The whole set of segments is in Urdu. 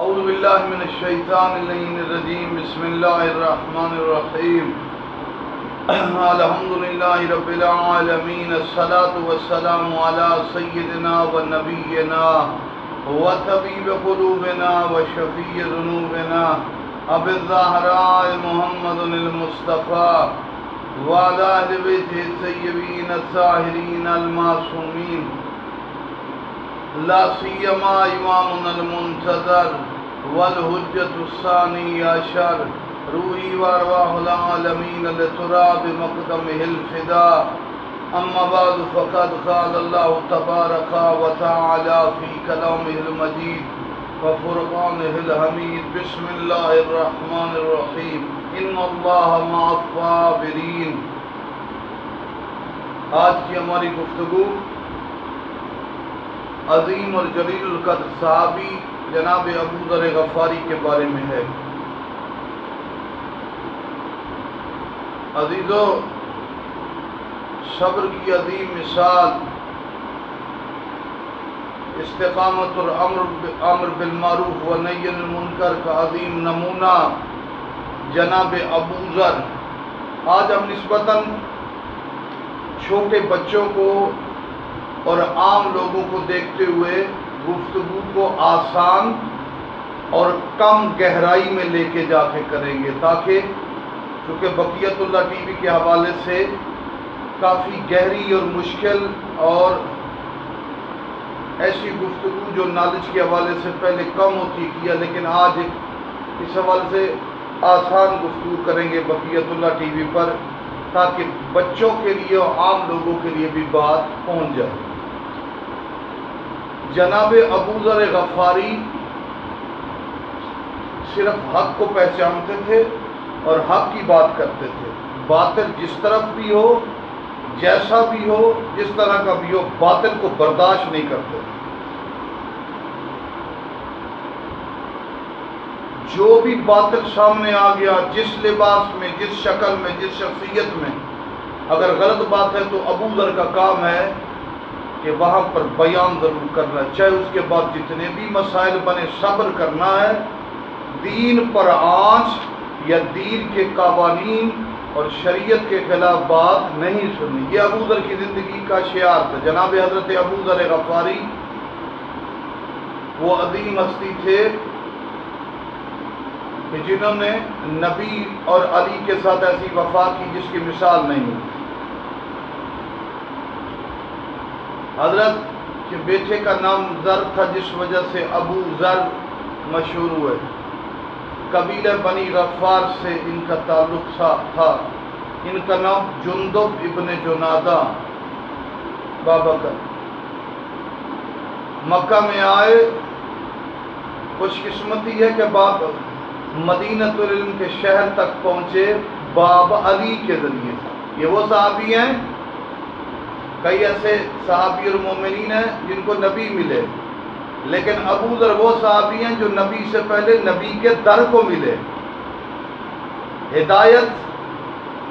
اعوذ باللہ من الشیطان اللعین الرجیم بسم اللہ الرحمن الرحیم الحمدللہ رب العالمین الصلاة والسلام علی سیدنا و نبینا و طبیب قلوبنا و شفیع ذنوبنا ابی الزہراء محمد المصطفیٰ وعلی اہل بیتہ الطیبین الطاہرین المعصومین لا سیما امامنا المنتظر والحجۃ الثانی عشر روحی وارواح العالمین لتراب مقدمہ الفداء اما بعد فقد قال اللہ تبارک و تعالی فی کلامہ المجید وفرقانہ الحمید بسم اللہ الرحمن الرحیم ان اللہ مع الصابرین۔ آج کی ہماری گفتگو عظیم اور جلیل القدر صحابی جناب ابو ذر غفاری کے بارے میں ہے۔ عزیزو، صبر کی عظیم مثال، استقامت اور امر بالمعروف و نہی عن المنکر کا عظیم نمونہ جناب ابو ذر۔ آج ہم نسبتاً چھوٹے بچوں کو اور عام لوگوں کو دیکھتے ہوئے گفتگو کو آسان اور کم گہرائی میں لے کے جا کے کریں گے، تاکہ چونکہ بقیت اللہ ٹی وی کے حوالے سے کافی گہری اور مشکل اور ایسی گفتگو جو نالج کے حوالے سے پہلے کم ہوتی کیا، لیکن آج اس حوالے سے آسان گفتگو کریں گے بقیت اللہ ٹی وی پر، تاکہ بچوں کے لیے اور عام لوگوں کے لیے بھی بات پہنچ جائے۔ جناب ابو ذر غفاری صرف حق کو پہچانتے تھے اور حق کی بات کرتے تھے، باطل جس طرف بھی ہو، جیسا بھی ہو، جس طرح کا بھی ہو، باطل کو برداشت نہیں کرتے۔ جو بھی باطل سامنے آ گیا، جس لباس میں، جس شکل میں، جس شخصیت میں، اگر غلط بات ہے تو ابو ذر کا کام ہے کہ وہاں پر بیان ضرور کرنا، چاہے اس کے بعد جتنے بھی مسائل بنے صبر کرنا ہے، دین پر آنچ یا دین کے قوانین اور شریعت کے خلاف بات نہیں سننی۔ یہ ابو ذر کی زندگی کا شعار تھا۔ جناب حضرت ابو ذر غفاری وہ عظیم ہستی تھے کہ جنہوں نے نبی اور علی کے ساتھ ایسی وفا کی جس کی مثال نہیں ہوتی۔ حضرت کے بیٹے کا نام ذر تھا، جس وجہ سے ابو ذر مشہور ہوئے۔ قبیلہ بنی غفار سے ان کا تعلق تھا۔ ان کا نام جندب ابن جنادہ بابکر۔ مکہ میں آئے، خوش قسمتی ہے کہ باب مدینۃ العلم کے شہر تک پہنچے باب علی کے ذریعے سے۔ یہ وہ صحابی ہیں، کئی ایسے صحابی اور مومنین ہیں جن کو نبی ملے، لیکن ابو ذر وہ صحابی ہیں جو نبی سے پہلے نبی کے در کو ملے۔ ہدایت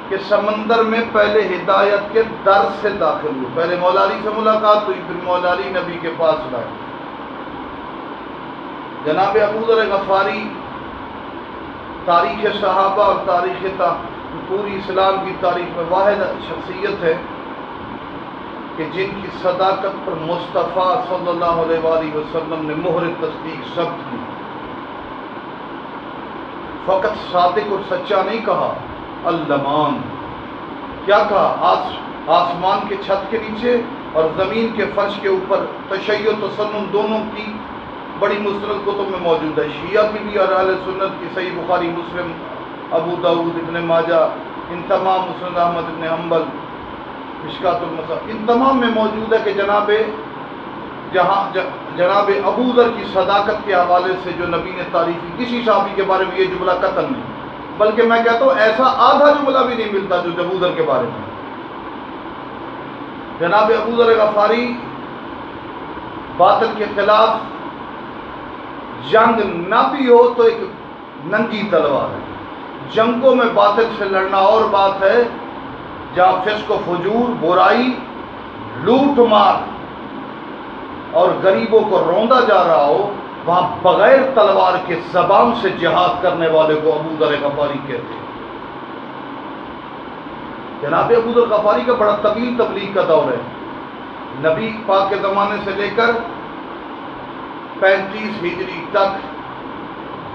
کے سمندر میں پہلے ہدایت کے در سے داخل ہوئے، پہلے مولا علی سے ملاقات ہوئی، پھر مولا علی نبی کے پاس لائے۔ جناب ابو ذر غفاری تاریخ صحابہ اور تاریخ پوری اسلام کی تاریخ میں واحد شخصیت ہے کہ جن کی صداقت پر مصطفیٰ صلی اللہ علیہ وآلہ وسلم نے مہر تصدیق ثبت کی۔ فقط صادق اور سچا نہیں کہا، المان کیا کہا؟ آسمان کے چھت کے نیچے اور زمین کے فرش کے اوپر تشیع و تسنن دونوں کی بڑی مستند کتب میں موجود ہے، شیعہ کی بھی اور اہل سنت کی، صحیح بخاری، مسلم، ابو داؤد، ابن ماجہ، ان تمام، مسند احمد ابن حنبل، مشکات المصابیح، ان تمام میں موجود ہے کہ جناب ابو ذر کی صداقت کے حوالے سے جو نبی نے تعریف کی، کسی صحابی کے بارے میں یہ جملہ قطعاً نہیں، بلکہ میں کہتا ہوں ایسا آدھا جملہ بھی نہیں ملتا جو ابو ذر کے بارے میں۔ جناب ابو ذر غفاری باطل کے خلاف جنگ نہ بھی ہو تو ایک ننگی تلوار ہے۔ جنگوں میں باطل سے لڑنا اور بات ہے، جہاں فسق و فجور، برائی، لوٹ مار اور غریبوں کو روندا جا رہا ہو، وہاں بغیر تلوار کے زبان سے جہاد کرنے والے کو ابو ذر غفاری کہتے ہیں۔ جناب ابو ذر غفاری کا بڑا طویل تبلیغ کا دور ہے، نبی پاک کے زمانے سے لے کر 35 ہجری تک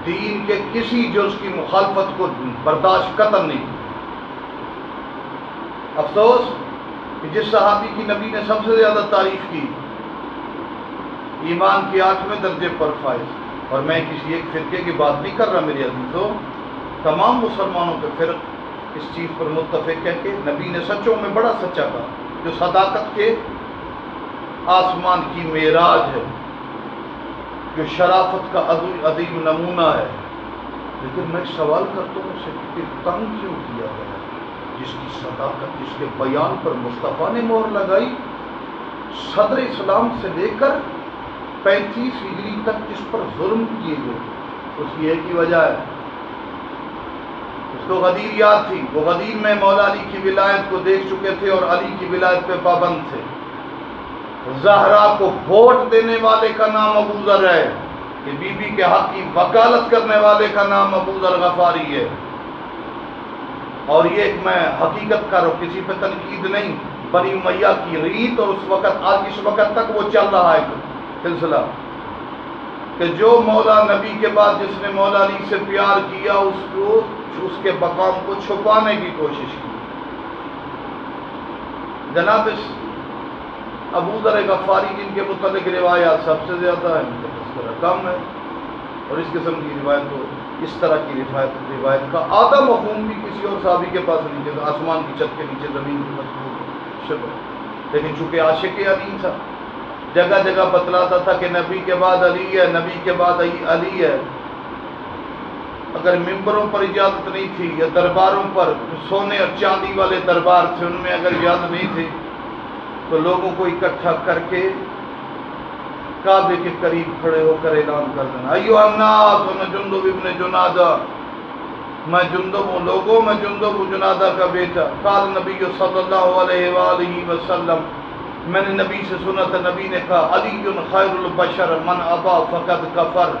دین کے کسی جز کی مخالفت کو برداشت قطعاً نہیں کی۔ افسوس کہ جس صحابی کی نبی نے سب سے زیادہ تعریف کی، ایمان کے 8ویں درجے پر فائز، اور میں کسی ایک فرقے کی بات نہیں کر رہا میرے عزیزوں، تمام مسلمانوں کے فرق اس چیز پر متفق ہے کہ نبی نے سچوں میں بڑا سچا کہا، جو صداقت کے آسمان کی معراج ہے، جو شرافت کا عظیم نمونہ ہے۔ لیکن میں سوال کرتا ہوں اسے کہ تنگ کیوں کیا گیا؟ جس کی صداقت، جس کے بیان پر مصطفیٰ نے مہر لگائی، صدر اسلام سے لے کر 35 ہجری تک جس پر ظلم کیے گئے، اس کی ایک ہی وجہ ہے، اس کو غدیر یاد تھی۔ وہ غدیر میں مولا علی کی ولایت کو دیکھ چکے تھے اور علی کی ولایت پہ پابند تھے۔ زہرا کو ووٹ دینے والے کا نام ابو ذر ہے، کہ بی بی کے حق کی وکالت کرنے والے کا نام ابو ذر غفاری ہے۔ اور یہ ایک میں حقیقت کر رہا ہوں، کسی پہ تنقید نہیں، بنی امیہ کی ریت اور اس وقت آج اس وقت تک وہ چل رہا ہے سلسلہ، کہ جو مولا نبی کے بعد جس نے مولا علی سے پیار کیا اس کے مقام کو چھپانے کی کوشش کی۔ جناب ابو ذر غفاری جن کے متعلق روایات سب سے زیادہ ہیں، ان کا تذکرہ کم ہے، اور اس قسم کی روایت کو، اس طرح کی روایت کا آدھا مفہوم بھی کسی اور صحابی کے پاس نہیں ہے، آسمان کی چھت کے نیچے زمین کی مضبوط شبہ۔ لیکن چونکہ عاشق علی تھا، جگہ جگہ بتلاتا تھا کہ نبی کے بعد علی ہے، نبی کے بعد علی ہے۔ اگر ممبروں پر اجازت نہیں تھی یا درباروں پر، سونے اور چاندی والے دربار تھے، ان میں اگر اجازت نہیں تھی تو لوگوں کو اکٹھا کر کے کعبے کے قریب کھڑے ہو کر اعلان کر دینا، ایھا الناس میں جندب ابن جنادہ، میں جندب ہوں لوگوں، میں جندب ہوں جنادہ کا بیٹا۔ قال نبی صلی اللہ علیہ وآلہ وسلم، میں نے نبی سے سنا تھا، نبی نے کہا علی خیر البشر من ابا فقد کفر۔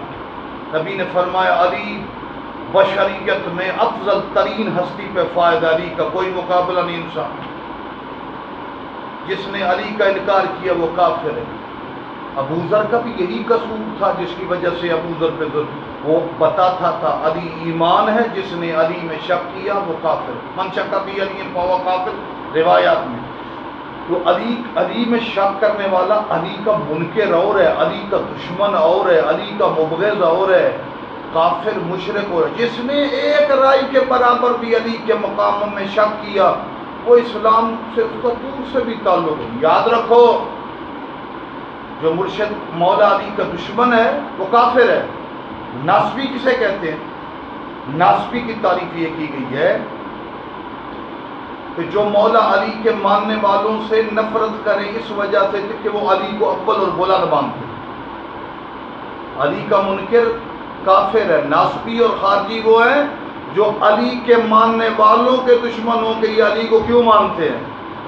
نبی نے فرمایا علی بشریت میں افضل ترین ہستی پہ فائد، علی کا کوئی مقابلہ نہیں انسان۔ جس نے علی کا انکار کیا وہ کافر ہے۔ ابو ذر کا بھی یہی قصور تھا جس کی وجہ سے ابو ذر پہ وہ بتاتا تھا علی ایمان ہے، جس نے علی میں شک کیا وہ کافر۔ من شک فی علی فہو کافر، روایات میں تو علی میں شک کرنے والا علی کا منکر اور ہے، علی کا دشمن اور ہے، علی کا مبغض اور ہے، کافر مشرک اور ہے۔ جس نے ایک رائے کے برابر بھی علی کے مقام میں شک کیا وہ اسلام سے اس کا دور سے بھی تعلق ہے۔ یاد رکھو، جو مرشد مولا علی کا دشمن ہے وہ کافر ہے۔ ناسبی کسے کہتے ہیں؟ ناسبی کی تعریف یہ کی گئی ہے کہ جو مولا علی کے ماننے والوں سے نفرت کریں اس وجہ سے کہ وہ علی کو اول اور بلند مانتے ہیں۔ علی کا منکر کافر ہے۔ ناسبی اور خارجی وہ ہیں جو علی کے ماننے والوں کے دشمن ہوں کہ یہ علی کو کیوں مانتے ہیں،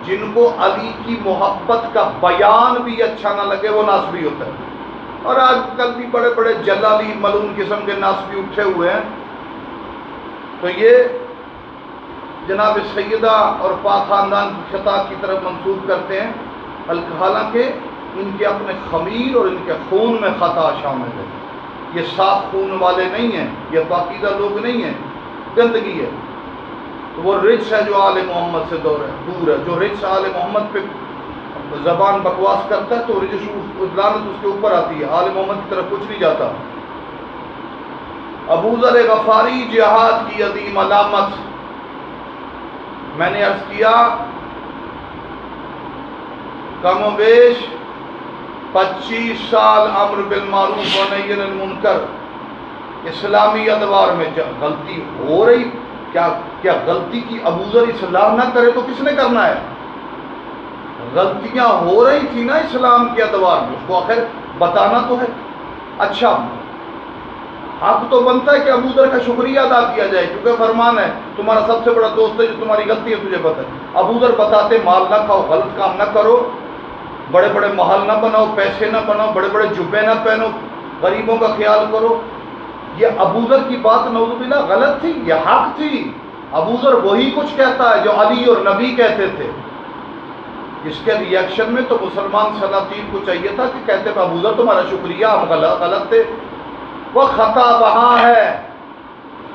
جن کو علی کی محبت کا بیان بھی اچھا نہ لگے وہ ناسبی ہوتا ہے۔ اور آج کل بھی بڑے بڑے جلالی ملعون قسم کے ناسبی اٹھے ہوئے ہیں، تو یہ جناب سیدہ اور پاک خاندان کی خطاب کی طرف منسوب کرتے ہیں، حالانکہ ان کے اپنے خمیر اور ان کے خون میں خطا شامل ہے۔ یہ صاف خون والے نہیں ہیں، یہ پاکیزہ لوگ نہیں ہیں، گندگی ہے۔ وہ رجس ہے جو آل محمد سے دور ہے، جو رجس آل محمد پہ زبان بکواس کرتا ہے تو رجس لعنت اس کے اوپر آتی ہے، آل محمد کی طرف کچھ نہیں جاتا۔ ابو ذر غفاری جہاد کی عظیم علامت، میں نے عرض کیا کم و بیش 25 سال امر بالمعروف و نہی عن المنکر اسلامی ادوار میں غلطی ہو رہی، کیا غلطی کی ابو ذر اصلاح نہ کرے تو کس نے کرنا ہے؟ غلطیاں ہو رہی تھی نا اسلام کے ادوار میں، اس کو آخر بتانا تو ہے۔ اچھا حق تو بنتا ہے کہ ابو ذر کا شکریہ ادا کیا جائے، کیونکہ فرمان ہے تمہارا سب سے بڑا دوست ہے جو تمہاری غلطی ہے تجھے پتہ ہے۔ ابو ذر بتاتے مال نہ کھاؤ، غلط کام نہ کرو، بڑے بڑے محل نہ بناؤ، پیسے نہ بناؤ، بڑے بڑے جبے نہ پہنو، غریبوں کا خیال کرو. یہ ابوذر کی بات نعوذ باللہ غلط تھی، یہ حق تھی. ابوذر وہی کچھ کہتا ہے جو علی اور نبی کہتے تھے. اس کے ریئیکشن میں تو مسلمان سلاطین کو چاہیے تھا کہ کہتے ہیں ابوذر تمہارا شکریہ، ہم غلط تھے. وہ خطا وہاں ہے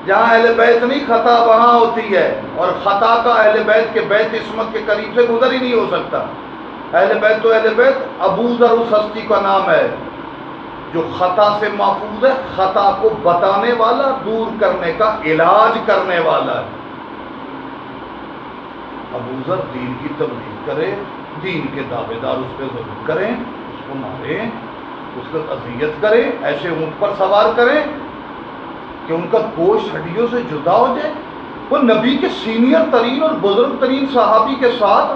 جہاں اہل بیت نہیں، خطا وہاں ہوتی ہے. اور خطا کا اہل بیت کے بیت عصمت کے قریب سے گزر ہی نہیں ہو سکتا. اہل بیت تو اہل بیت. ابوذر اس ہستی کا نام ہے جو خطا سے محفوظ ہے، خطا کو بتانے والا، دور کرنے کا علاج کرنے والا ہے. ابوذر دین کی تبلیغ کرے، دین کے دعوے دار اس پہ ظلم کریں، اس کو ماریں، اس کو اذیت کریں، ایسے اونٹ پر سوار کریں کہ ان کا گوشت ہڈیوں سے جدا ہو جائے. وہ نبی کے سینئر ترین اور بزرگ ترین صحابی کے ساتھ،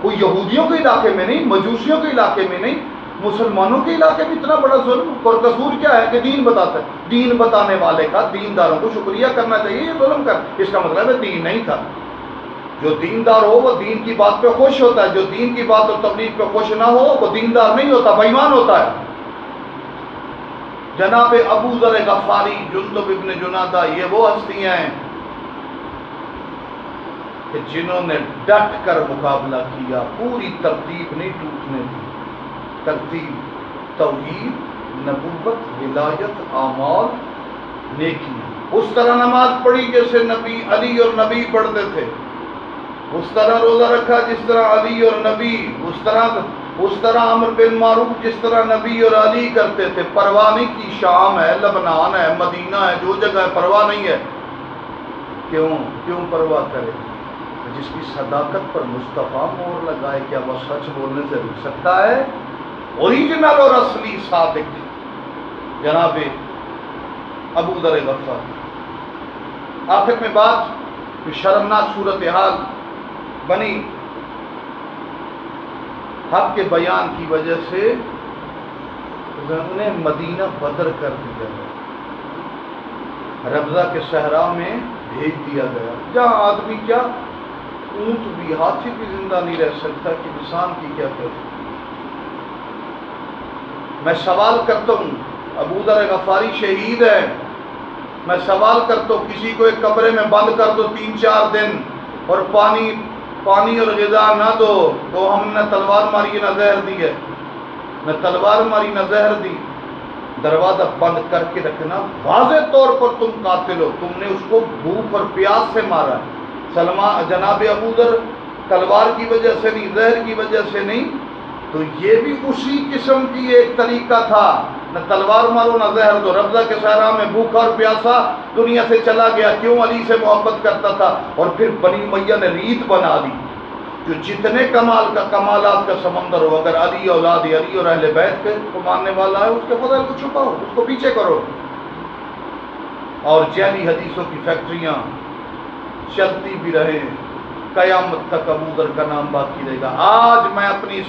وہ یہودیوں کے علاقے میں نہیں، مجوسیوں کے علاقے میں نہیں، مسلمانوں کے علاقے میں اتنا بڑا ظلم. اور قصور کیا ہے کہ دین بتاتا ہے. دین بتانے والے کا دینداروں کو شکریہ کرنا چاہیے. یہ ظلم کر، اس کا مطلب ہے دین نہیں تھا. جو دیندار ہو وہ دین کی بات پہ خوش ہوتا ہے، جو دین کی بات اور تبلیغ پہ خوش نہ ہو وہ دیندار نہیں ہوتا، بے ایمان ہوتا ہے. جناب ابوذر غفاری، جندب ابن جنادہ، یہ وہ ہستیاں ہیں کہ جنہوں نے ڈٹ کر مقابلہ کیا، پوری ترتیب نہیں ٹوٹنے دی. ترتیب توحید، نبوت، ولایت، اعمال، نیکی. اس طرح نماز پڑھی جیسے نبی علی اور نبی پڑھتے تھے، اس طرح روزہ رکھا جس طرح علی اور نبی، اس طرح امر بالمعروف جس طرح نبی اور علی کرتے تھے. پرواہ نہیں کی شام ہے، لبنان ہے، مدینہ ہے، جو جگہ ہے، پرواہ نہیں ہے. کیوں پرواہ کرے؟ جس کی صداقت پر مصطفیٰ مہر لگائے، کیا وہ سچ بولنے سے رک سکتا ہے؟ اوریجنل اور اصلی صادق جناب ابوذر غفاری. آخر میں بات شرمناک صورتحال بنی حق کے بیان کی وجہ سے، انہیں مدینہ بدر کر دیا گیا، ربضہ کے صحرا میں بھیج دیا گیا، جہاں آدمی کیا اونٹ بھی، ہاتھی بھی زندہ نہیں رہ سکتا کہ انسان کی کیا کرے. میں سوال کرتا ہوں، ابوذر غفاری شہید ہے، میں سوال کرتا ہوں کسی کو ایک کمرے میں بند کر دو 3-4 دن اور پانی اور غذا نہ دو تو ہم نے تلوار ماری نہ زہر دی ہے، نہ تلوار ماری نہ زہر دی. دروازہ بند کر کے رکھنا، واضح طور پر تم قاتل ہو، تم نے اس کو بھوک اور پیاس سے مارا. جناب ابوذر تلوار کی وجہ سے نہیں، زہر کی وجہ سے نہیں. تو یہ بھی اسی قسم کی ایک طریقہ تھا، نہ تلوار مارو نہ زہر دو. ربضہ کے صحرا میں بھوکا اور پیاسا دنیا سے چلا گیا، کیوں؟ علی سے محبت کرتا تھا. اور پھر بنی امیہ نے ریت بنا دی، جو جتنے کمالات کا سمندر ہو، اگر علی اولاد علی اور اہل بیت کو ماننے والا ہے، اس کے فضل کو چھپاؤ، اس کو پیچھے کرو. اور جعلی حدیثوں کی فیکٹریاں چلتی بھی رہے، قیامت تک ابوذر کا نام باقی رہے گا. آج میں اپنی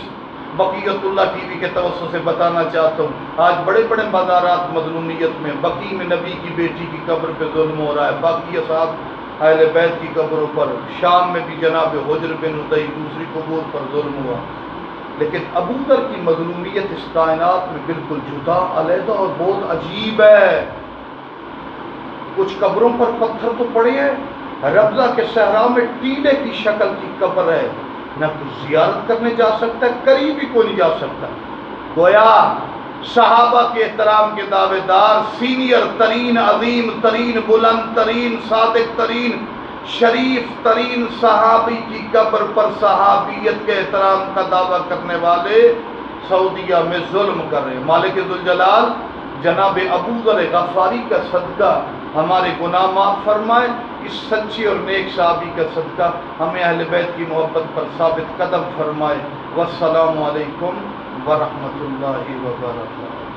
بقیت اللہ ٹی وی کے توسط سے بتانا چاہتا ہوں، آج بڑے بڑے مزارات مظلومیت میں، بقی میں نبی کی بیٹی کی قبر پہ ظلم ہو رہا ہے، باقی اصحاب اہل بیت کی قبروں پر، شام میں بھی جناب حجر بن عدی دوسری قبور پر ظلم ہوا. لیکن ابوذر کی مظلومیت اس کائنات میں بالکل جدا، علیحدہ اور بہت عجیب ہے. کچھ قبروں پر پتھر تو پڑے ہیں، ربضہ کے صحرا میں ٹیلے کی شکل کی قبر ہے، نہ کچھ زیارت کرنے جا سکتا ہے، قریب ہی کوئی نہیں جا سکتا. گویا صحابہ کے احترام کے دعوے دار، سینئر ترین، عظیم ترین، بلند ترین، صادق ترین، شریف ترین صحابی کی قبر پر صحابیت کے احترام کا دعویٰ کرنے والے سعودیہ میں ظلم کر رہے ہیں. مالک ذوالجلال جناب ابوذر غفاری کا صدقہ ہمارے گناہ معاف فرمائے. اس سچے اور نیک صحابی کا صدقہ ہمیں اہل بیت کی محبت پر ثابت قدم فرمائے. والسلام علیکم ورحمۃ اللہ وبرکاتہ.